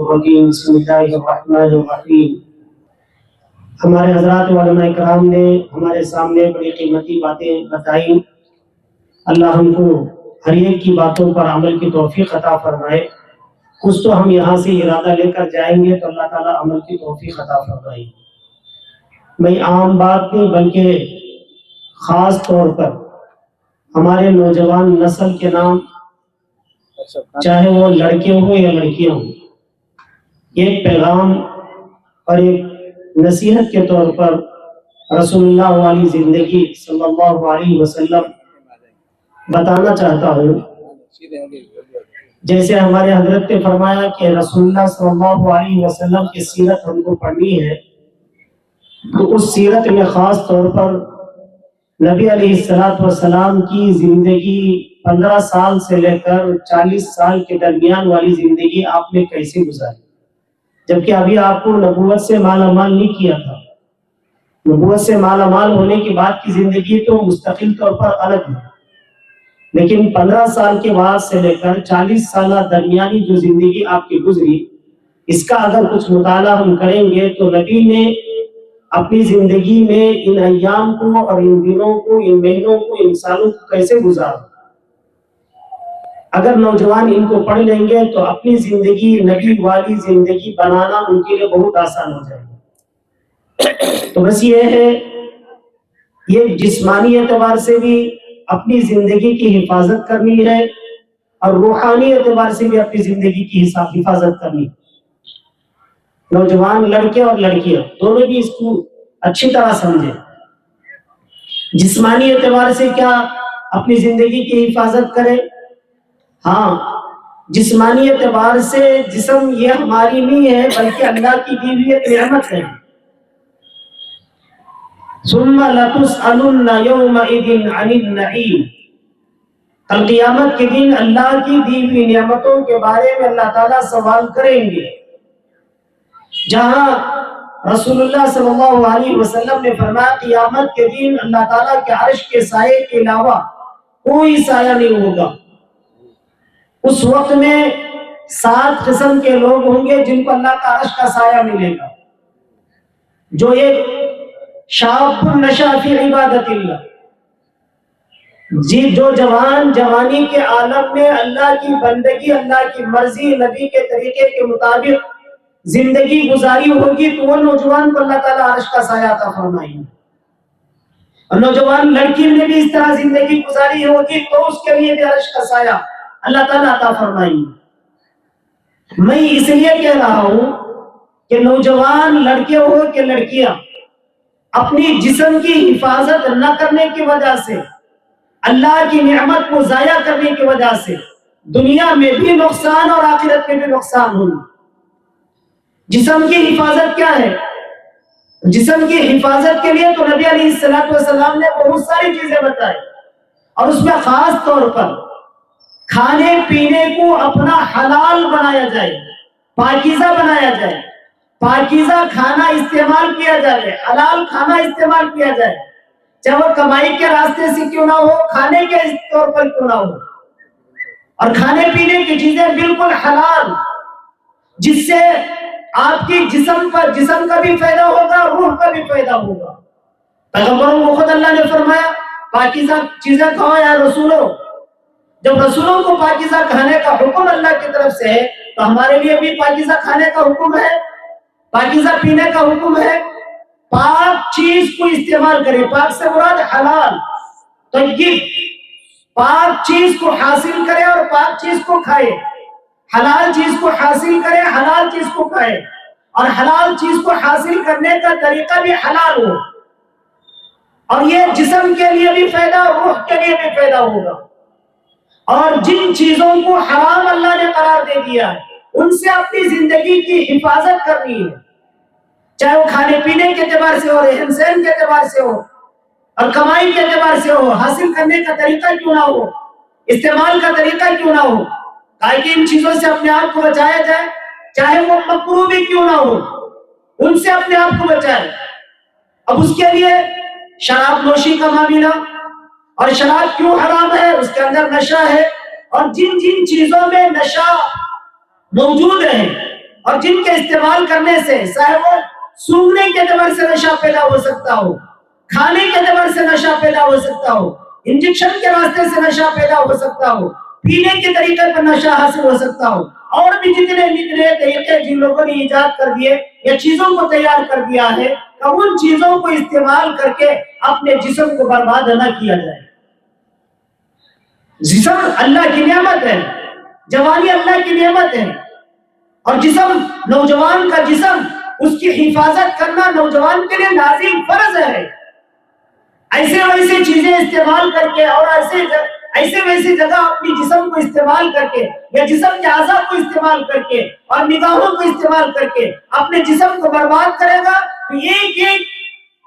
الرجیم بسم اللہ الرحمن الرحیم۔ ہمارے حضرات علماء کرام نے ہمارے سامنے بڑی قیمتی باتیں بتائیں۔ اللہ ہم کو ہر ایک کی باتوں پر عمل کی توفیق عطا فرمائے۔ کچھ تو ہم یہاں سے ارادہ لے کر جائیں گے تو اللہ تعالیٰ عمل کی توفیق عطا فرمائے۔ میں عام بات نہیں بلکہ خاص طور پر ہمارے نوجوان نسل کے نام، چاہے وہ لڑکے ہوں یا لڑکیاں ہوں، ایک پیغام اور ایک نصیحت کے طور پر رسول اللہ والی زندگی صلی اللہ علیہ وسلم بتانا چاہتا ہوں۔ جیسے ہمارے حضرت نے فرمایا کہ رسول اللہ صلی اللہ علیہ وسلم کی سیرت ہم کو پڑھنی ہے، تو اس سیرت میں خاص طور پر نبی علیہ السلام کی زندگی 15 سال سے لے کر 40 سال کے درمیان والی زندگی آپ نے کیسے گزاری، جبکہ ابھی آپ کو نبوت سے مالا مال نہیں کیا تھا۔ نبوت سے مالا مال ہونے کے بعد کی زندگی تو مستقل طور پر الگ ہے، لیکن 15 سال کے بعد سے لے کر 40 سالہ درمیانی جو زندگی آپ کی گزری، اس کا اگر کچھ مطالعہ ہم کریں گے تو نبی نے اپنی زندگی میں ان ایام کو اور ان دنوں کو، ان مہینوں کو، ان سالوں کو کیسے گزارا۔ اگر نوجوان ان کو پڑھ لیں گے تو اپنی زندگی نبی والی زندگی بنانا ان کے لیے بہت آسان ہو جائے گا۔ تو بس یہ ہے، یہ جسمانی اعتبار سے بھی اپنی زندگی کی حفاظت کرنی ہے اور روحانی اعتبار سے بھی اپنی زندگی کی حفاظت کرنی ہے۔ نوجوان لڑکے اور لڑکیاں دونوں بھی اس کو اچھی طرح سمجھیں۔ جسمانی اعتبار سے کیا اپنی زندگی کی حفاظت کریں؟ ہاں، جسمانی اعتبار سے جسم یہ ہماری نہیں ہے بلکہ اللہ کی دی ہوئی ایک نعمت ہے۔ ثم لتسألن يومئذ عن النعیم، کل قیامت کے دن اللہ کی دی ہوئی نعمتوں کے بارے میں اللہ تعالیٰ سوال کریں گے۔ جہاں رسول اللہ صلی اللہ علیہ وسلم نے فرمایا قیامت کے دن اللہ تعالیٰ کے عرش کے سائے کے علاوہ کوئی سایہ نہیں ہوگا۔ اس وقت میں 7 قسم کے لوگ ہوں گے جن کو اللہ کا عرش کا سایہ ملے گا۔ جو ایک شاب نشأ فی عبادت اللہ، جو جوان جوانی کے عالم میں اللہ کی بندگی، اللہ کی مرضی، نبی کے طریقے کے مطابق زندگی گزاری ہوگی تو وہ نوجوان کو اللہ تعالیٰ عرش کا سایہ عطا فرمائیں گے۔ اور نوجوان لڑکی نے بھی اس طرح زندگی گزاری ہوگی تو اس کے لیے بھی عرش کا سایہ اللہ تعالیٰ عطا فرمائیں گے۔ میں اس لیے کہہ رہا ہوں کہ نوجوان لڑکے ہو کہ لڑکیاں اپنی جسم کی حفاظت نہ کرنے کی وجہ سے، اللہ کی نعمت کو ضائع کرنے کی وجہ سے دنیا میں بھی نقصان اور آخرت میں بھی نقصان ہوگا۔ جسم کی حفاظت کیا ہے؟ جسم کی حفاظت کے لیے تو نبی علیہ السلام نے بہت ساری چیزیں بتائی، اور اس میں خاص طور پر کھانے پینے کو اپنا حلال بنایا جائے، پاکیزہ بنایا جائے، پاکیزہ کھانا استعمال کیا جائے، حلال کھانا استعمال کیا جائے، چاہے وہ کمائی کے راستے سے کیوں نہ ہو، کھانے کے طور پر کیوں نہ ہو، اور کھانے پینے کی چیزیں بالکل حلال، جس سے آپ کی جسم کا بھی فائدہ ہوگا، روح کا بھی فائدہ ہوگا۔ پیغمبروں کو خود اللہ نے فرمایا پاکیزہ چیزیں کھاؤ یا رسولوں۔ جب رسولوں کو پاکیزہ کھانے کا حکم اللہ کی طرف سے ہے تو ہمارے لیے بھی پاکیزہ کھانے کا حکم ہے، پاکیزہ پینے کا حکم ہے۔ پاک چیز کو استعمال کرے، پاک سے مراد حلال، طیب، پاک چیز کو حاصل کرے اور پاک چیز کو کھائے، حلال چیز کو حاصل کرے، حلال چیز کو کھائے، اور حلال چیز کو حاصل کرنے کا طریقہ بھی حلال ہو، اور یہ جسم کے لیے بھی فائدہ، روح کے لیے بھی فائدہ ہوگا۔ اور جن چیزوں کو حرام اللہ نے قرار دے دیا ہے ان سے اپنی زندگی کی حفاظت کرنی ہے، چاہے وہ کھانے پینے کے اعتبار سے ہو، رہن سہن کے اعتبار سے ہو، اور کمائی کے اعتبار سے ہو، حاصل کرنے کا طریقہ کیوں نہ ہو، استعمال کا طریقہ کیوں نہ ہو، تاکہ ان چیزوں سے اپنے آپ کو بچایا جائے، چاہے وہ مکروہ بھی کیوں نہ ہو، ان سے اپنے آپ کو بچائے۔ اب اس کے لیے شراب نوشی کا معاملہ، اور شراب کیوں حرام ہے، اس کے اندر نشہ ہے، اور جن جن چیزوں میں نشہ موجود ہے اور جن کے استعمال کرنے سے چاہے وہ سونگھنے کے اعتبار سے نشہ پیدا ہو سکتا ہو، کھانے کے اعتبار سے نشہ پیدا ہو سکتا ہو، انجیکشن کے راستے سے نشہ پیدا ہو سکتا ہو، پینے کے طریقے پر نشہ حاصل ہو سکتا ہو، اور بھی جتنے نئے طریقے جن لوگوں نے ایجاد کر دیے یا چیزوں کو تیار کر دیا ہے، ان چیزوں کو استعمال کر کے اپنے جسم کو برباد نہ کیا جائے۔ جسم اللہ کی نعمت ہے، جوانی اللہ کی نعمت ہے، اور جسم، نوجوان کا جسم، اس کی حفاظت کرنا نوجوان کے لیے لازم فرض ہے۔ ایسے ویسے چیزیں استعمال کر کے اور ایسے ویسی جگہ اپنی جسم کو استعمال کر کے یا جسم کے اعضاء کو استعمال کر کے اور نگاہوں کو استعمال کر کے اپنے جسم کو برباد کرے گا تو ایک ایک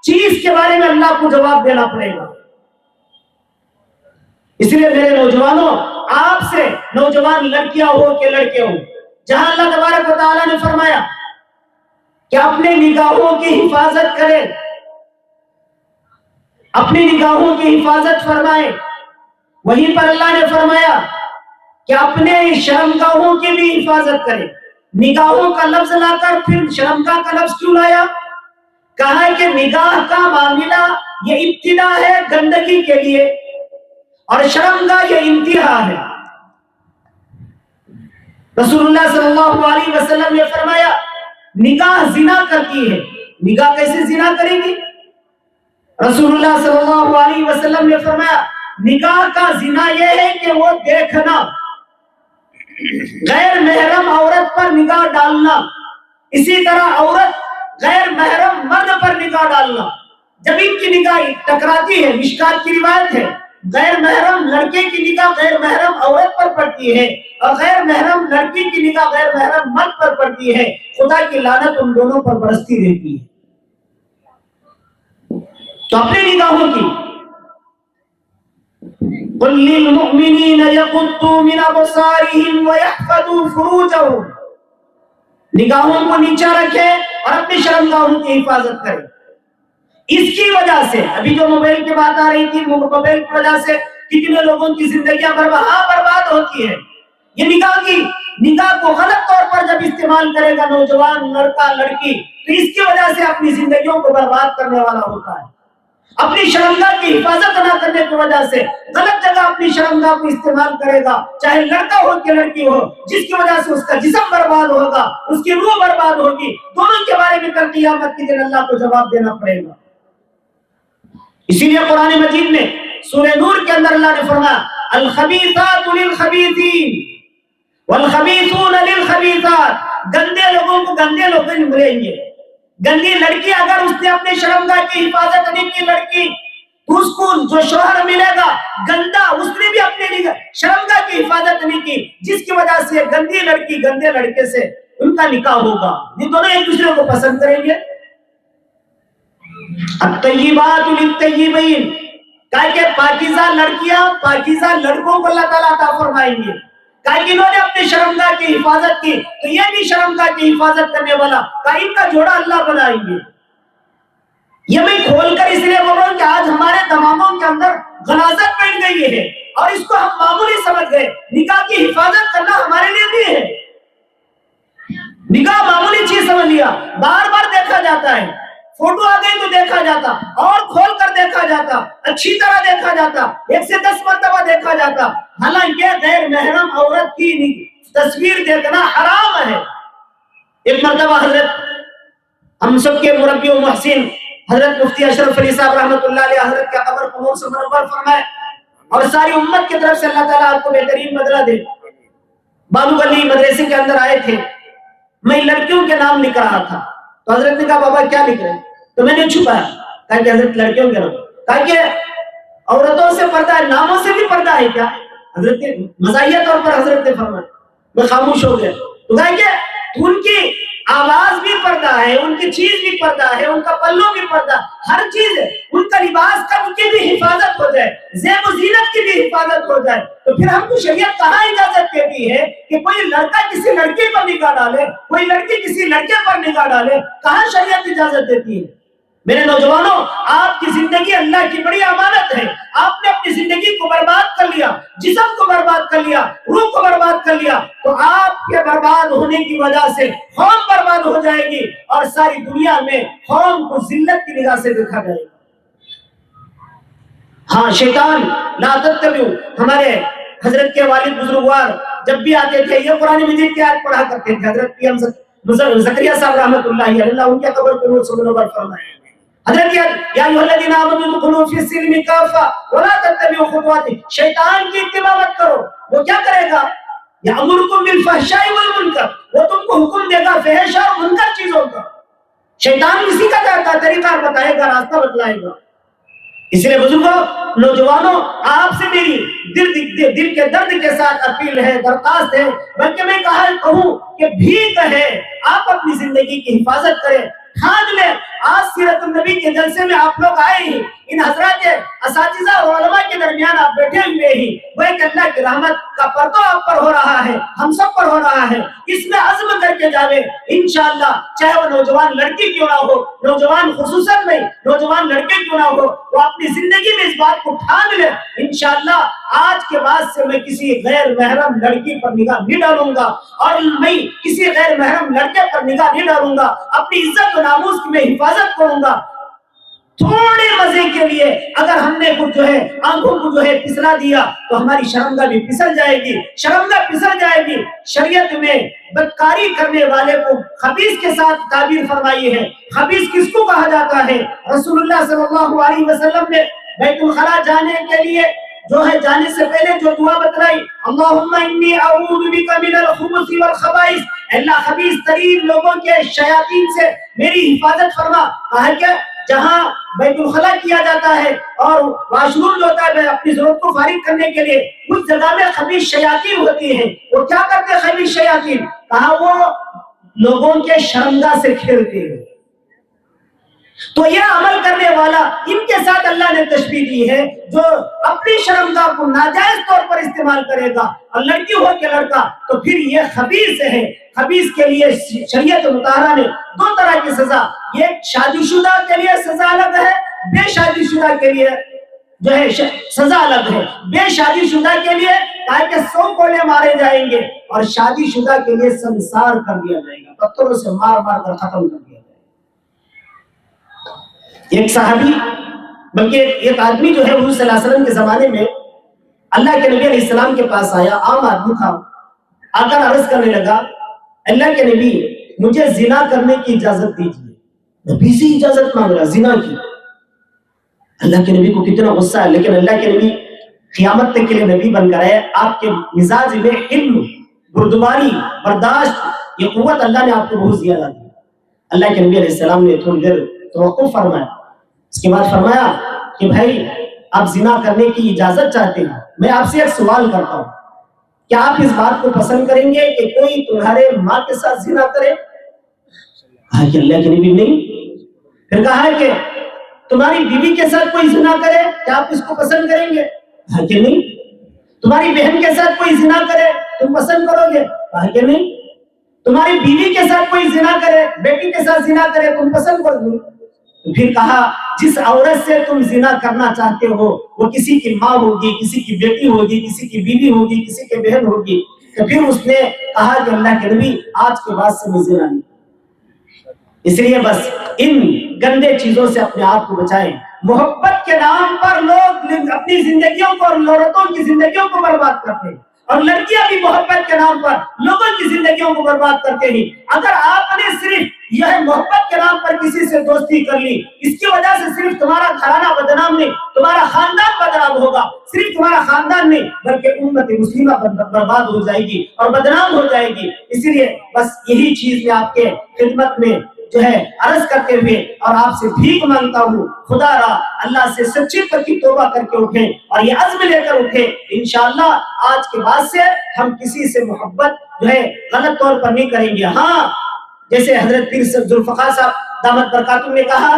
چیز کے بارے میں اللہ کو جواب دینا پڑے گا۔ اس لیے میرے نوجوانوں، آپ سے نوجوان لڑکیاں ہو کہ لڑکے ہو، جہاں اللہ تبارک و تعالیٰ نے فرمایا کہ اپنے نگاہوں کی حفاظت کرے، اپنی نگاہوں کی حفاظت فرمائے، وہیں پر اللہ نے فرمایا کہ اپنے شرمگاہوں کی بھی حفاظت کرے۔ نگاہوں کا لفظ لا کر پھر شرمگاہ کا لفظ کیوں لایا؟ کہا کہ نگاہ کا معاملہ یہ ابتدا ہے گندگی کے لیے، اور شرمگاہ یہ انتہا ہے۔ رسول اللہ صلی اللہ علیہ وسلم نے فرمایا نگاہ زنا کرتی ہے۔ نگاہ کیسے زنا کرے گی؟ رسول اللہ صلی اللہ علیہ وسلم نے فرمایا نگاہ کا زنا یہ ہے کہ وہ دیکھنا، غیر محرم عورت پر نگاہ ڈالنا، اسی طرح عورت غیر محرم مرد پر نگاہ ڈالنا۔ جب ان کی نگاہ ٹکراتی ہے، مشکات کی روایت ہے، غیر محرم لڑکے کی نگاہ غیر محرم عورت پر پڑتی ہے اور غیر محرم لڑکی کی نگاہ غیر محرم مرد پر پڑتی ہے، خدا کی لعنت ان دونوں پر برستی رہتی ہے۔ تو اپنی نگاہوں کی قُلْ لِلْمُؤْمِنِينَ يَغُضُّوا مِنْ أَبْصَارِهِمْ وَيَحْفَظُوا فُرُوجَهُمْ، نگاہوں کو نیچا رکھے اور اپنی شرمگاہوں کی حفاظت کرے۔ اس کی وجہ سے ابھی جو موبائل کی بات آ رہی تھی، موبائل کی وجہ سے کتنے لوگوں کی زندگیاں برباد ہوتی ہے۔ یہ نگاہ کو غلط طور پر جب استعمال کرے گا نوجوان لڑکا لڑکی تو اس کی وجہ سے اپنی زندگیوں کو برباد کرنے والا ہوتا ہے۔ اپنی شرمگاہ کی حفاظت نہ کرنے کی وجہ سے غلط جگہ اپنی شرمگاہ کو استعمال کرے گا، چاہے لڑکا ہو کہ لڑکی ہو، جس کی وجہ سے اس کا جسم برباد ہوگا، اس کی روح برباد ہوگی، دونوں کے بارے میں کل قیامت کے دن اللہ کو جواب دینا پڑے گا۔ اسی لیے قرآن مجید میں سورہ نور کے اندر اللہ نے فرمایا الخبیثات للخبیثین والخبیثون للخبیثات، گندے لوگوں کو گندے لوگ ملیں گے۔ گندی لڑکی اگر اس نے اپنے شرمگاہ کی حفاظت نہیں کی لڑکی تو اس کو جو شوہر ملے گا گندا، اس نے بھی اپنے شرمگاہ کی حفاظت نہیں کی، جس کی وجہ سے گندی لڑکی گندے لڑکے سے ان کا نکاح ہوگا، یہ دونوں ایک دوسرے کو پسند کریں گے۔ الطیبات للطیبین، کہا کہ پاکیزہ لڑکیاں پاکیزہ لڑکوں کو اللہ تعالیٰ عطا فرمائیں گے، کہا کہ انہوں نے اپنے شرمگاہ کی حفاظت کی تو یہ بھی شرمگاہ کی حفاظت کرنے والا، کہا ان کا جوڑا اللہ بنائیں گے۔ یہ میں کھول کر اس لیے بول رہا ہوں کہ آج ہمارے دماغوں کے اندر غلاظت بیٹھ گئی ہے اور اس کو ہم معمولی سمجھ گئے۔ نکاح کی حفاظت کرنا ہمارے لیے بھی ہے، نکاح معمولی چیز سمجھ لیا، بار بار دیکھا جاتا ہے، فوٹو آ گئی تو دیکھا جاتا اور کھول کر دیکھا جاتا، اچھی طرح دیکھا جاتا، 1 سے 10 مرتبہ دیکھا جاتا، حالانکہ غیر محرم عورت کی تصویر دیکھنا حرام ہے۔ ایک مرتبہ حضرت ہم سب کے مربی و محسن حضرت مفتی اشرف علی صاحب رحمۃ اللہ علیہ حضرت کا قبر کو نور سے منور فرمائے اور ساری امت کی طرف سے اللہ تعالیٰ آپ کو بہترین بدلہ دے، بالو گلی مدرسے کے اندر آئے تھے، میں لڑکیوں کے نام لکھ رہا تھا تو حضرت نے کہا بابا کیا لکھ رہے ہیں؟ تو میں نے چھپایا، کہا کہ حضرت لڑکیوں کے نام، کہا کہ عورتوں سے پردہ ہے، ناموں سے بھی پردہ ہے کیا؟ حضرت نے مزاحیہ طور پر حضرت نے فرمایا، میں خاموش ہو گیا۔ تو کہا کہ ان کی آواز بھی پردہ ہے، ان کی چیز بھی پردہ ہے، ان کا پلو بھی پردہ، ہر چیز ہے، ان کا لباس کا ان کی بھی حفاظت ہو جائے، زیب و زینت کی بھی حفاظت ہو جائے، تو پھر ہم کو شریعت کہاں اجازت دیتی ہے کہ کوئی لڑکا کسی لڑکی پر نگاہ ڈالے، کوئی لڑکی کسی لڑکے پر نگاہ ڈالے؟ کہاں شریعت اجازت دیتی ہے؟ میرے نوجوانوں، آپ کی زندگی اللہ کی بڑی امانت ہے. آپ نے اپنی زندگی کو برباد کر لیا، جسم کو برباد کر لیا، روح کو برباد کر لیا، تو آپ کے برباد ہونے کی وجہ سے قوم برباد ہو جائے گی اور ساری دنیا میں قوم کو ذلت کی نگاہ سے دیکھا جائے گا. ہاں، شیطان لا تتبعوا، ہمارے حضرت کے والد بزرگوار جب بھی آتے تھے یہ قرآن مجید کی آیت پڑھا کرتے تھے. حضرت پی ایم زکریا صاحب رحمۃ اللہ علیہ، اللہ ان کی قبر کو نور سے منور فرمائے. حضرت یا ایھا الذین آمنوا ادخلوا فی السلم کافہ ولا تتبعوا خطوات، شیطان کی اتباع مت کرو. وہ کیا کرے گا؟ یامرکم بالفحشاء والمنکر، وہ تم کو حکم دے گا فحش اور منکر چیزوں کا. شیطان اسی کا طریقہ بتائے گا، راستہ بتلائے گا. اس لیے بزرگوں، نوجوانوں، آپ سے میری دل کے درد کے ساتھ اپیل ہے، درخواست ہے، بلکہ میں کہوں کہ بھیک ہے، آپ اپنی زندگی کی حفاظت کریں. ٹھان لیں. آج سیرت النبی کے جلسے میں آپ لوگ آئے ہی، ان حضرات اساتذہ اور علماء کے درمیان آپ بیٹھے ہوئے ہی، وہ ایک اللہ کی رحمت کا پردہ آپ پر ہو رہا ہے، ہم سب پر ہو رہا ہے. اس میں عزم کر کے جاوے انشاءاللہ، چاہے وہ نوجوان لڑکی کیوں نہ ہو، نوجوان خصوصاً نہیں، نوجوان لڑکے کیوں نہ ہو، وہ اپنی زندگی میں اس بات کو ٹھان لے انشاءاللہ آج کے بعد سے میں کسی غیر محرم لڑکی پر نگاہ نہیں ڈالوں گا، اور میں کسی غیر محرم لڑکے پر نگاہ نہیں ڈالوں گا. اپنی عزت و ناموس کی میں حفاظت کروں گا. تھوڑے مزے کے لیے اگر ہم نے کچھ آنکھوں کو پھسلا دیا تو ہماری شرمگاہ بھی پھسل جائے گی، شرمگاہ پھسل جائے گی. شریعت میں بدکاری کرنے والے کو خبیث کے ساتھ تعبیر فرمائی ہے. خبیث کس کو کہا جاتا ہے؟ رسول اللہ صلی اللہ علیہ وسلم نے بیت الخلاء جانے کے لیے جانے سے پہلے جو دعا بتلائی، اللہم انی اعوذ بک من الخبث والخبائث، اللہ خبیث ترین لوگوں کے شیاطین سے میری حفاظت فرما. کہا کہ جہاں بیت الخلاء کیا جاتا ہے اور واش روم جو ہوتا ہے اپنی ضرورت کو فارغ کرنے کے لیے، اس جگہ میں خبیث شیاطین ہوتی ہیں. وہ کیا کرتے ہیں خبیث شیاطین؟ کہا وہ لوگوں کے شرمگاہ سے کھیلتے ہیں. تو یہ عمل کرنے والا ان کے ساتھ اللہ نے تشبیہ دی ہے جو اپنی شرمگاہ کو ناجائز طور پر استعمال کرے گا، اور لڑکی ہو کے لڑکا تو پھر یہ خبیث ہے. خبیث کے لیے شریعت مطہرہ نے دو طرح کی سزا، یہ شادی شدہ کے لیے سزا الگ ہے، بے شادی شدہ کے لیے سزا الگ ہے. بے شادی شدہ کے لیے کہا کہ 100 کوڑے مارے جائیں گے، اور شادی شدہ کے لیے سنسار کر دیا جائے گا، پتھروں سے مار مار کر ختم کر دیا جائے گا. ایک صحابی، بلکہ ایک آدمی حضور صلی اللہ علیہ وسلم کے زمانے میں اللہ کے نبی علیہ السلام کے پاس آیا، عام آدمی تھا، آ کر عرض کرنے لگا، اللہ کے نبی مجھے زنا کرنے کی اجازت دیجیے. نبی سے اجازت مانگ رہا زنا کی. اللہ کے نبی کو کتنا غصہ ہے، لیکن اللہ کے نبی قیامت تک کے لیے نبی بن کر ہے. آپ کے مزاج میں علم، بردباری، برداشت، یہ قوت اللہ نے آپ کو بہت زیادہ دی. اللہ کے نبی علیہ السلام نے تھوڑی دیر توقف فرمایا، اس کے بعد فرمایا کہ بھائی آپ زنا کرنے کی اجازت چاہتے ہیں، میں آپ سے ایک سوال کرتا ہوں، کیا آپ اس بات کو پسند کریں گے کہ کوئی تمہارے ماں کے ساتھ زنا کرے؟ کہا کہ اللہ کے نبی نہیں. پھر کہا کہ تمہاری بیوی کے ساتھ کوئی زنا کرے، کیا آپ اس کو پسند کریں گے؟ کہا کہ نہیں. تمہاری بہن کے ساتھ کوئی زنا کرے تم پسند کرو گے؟ کہا کہ نہیں. تمہاری بیوی کے ساتھ کوئی زنا کرے، بیٹی کے ساتھ زنا کرے تم پسند کرو گے؟ پھر کہا جس عورت سے تم زنا کرنا چاہتے ہو وہ کسی کی ماں ہوگی، کسی کی بیٹی ہوگی، کسی کی بیوی ہوگی، کسی کی بہن ہوگی. تو پھر اس نے کہا کہ اللہ کے نبی آج کے بعد سے میں زنا نہیں. اس لیے بس ان گندے چیزوں سے اپنے آپ کو بچائیں. محبت کے نام پر لوگ اپنی زندگیوں کو اور عورتوں کی زندگیوں کو برباد کرتے ہیں، اور لڑکیاں بھی محبت کے نام پر لوگوں کی زندگیوں کو برباد کرتے ہیں. اگر آپ نے صرف یہ محبت کے نام پر کسی سے دوستی کر لی، اس کی وجہ سے صرف تمہارا گھرانہ بدنام نہیں، تمہارا خاندان بدنام ہوگا. صرف تمہارا خاندان نہیں بلکہ امت مسلمہ برباد ہو جائے گی اور بدنام ہو جائے گی. اسی لیے بس یہی چیز میں آپ کے خدمت میں عرض کرتے ہوئے اور آپ سے بھیک مانگتا ہوں، خدا را اللہ سے سچی پکی توبہ کر کے اٹھیں اور یہ عزم لے کر اٹھیں. انشاءاللہ آج کے بعد سے ہم کسی سے محبت غلط طور پر نہیں کریں گے. ہاں، جیسے حضرت پیر ذوالفقار صاحب دامت برکاتہ نے کہا،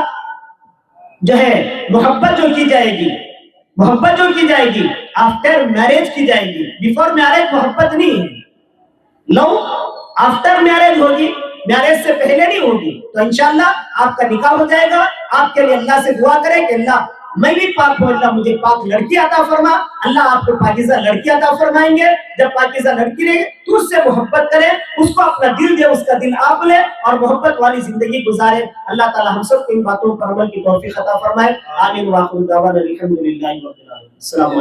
محبت جو کی جائے گی آفٹر میرج کی جائے گی. بیفور میرج محبت نہیں ہے. لو آفٹر میرج ہوگی میرج سے پہلے نہیں ہوگی تو انشاءاللہ آپ کا نکاح ہو جائے گا. آپ کے لیے اللہ سے دعا کریں کہ اللہ میں بھی پاک ہوں, اللہ مجھے پاک لڑکی عطا فرما. اللہ آپ کو پاکیزہ لڑکی عطا فرمائیں گے. جب پاکیزہ لڑکی رہے تو اس سے محبت کریں, اس کو اپنا دل دے, اس کا دل آپ لے اور محبت والی زندگی گزارے. اللہ تعالی ہم سب کو ان باتوں پر عمل کی توفیق عطا فرمائے. آمین. واخر دعوانا الحمدللہ رب العالمین. السلام علیکم.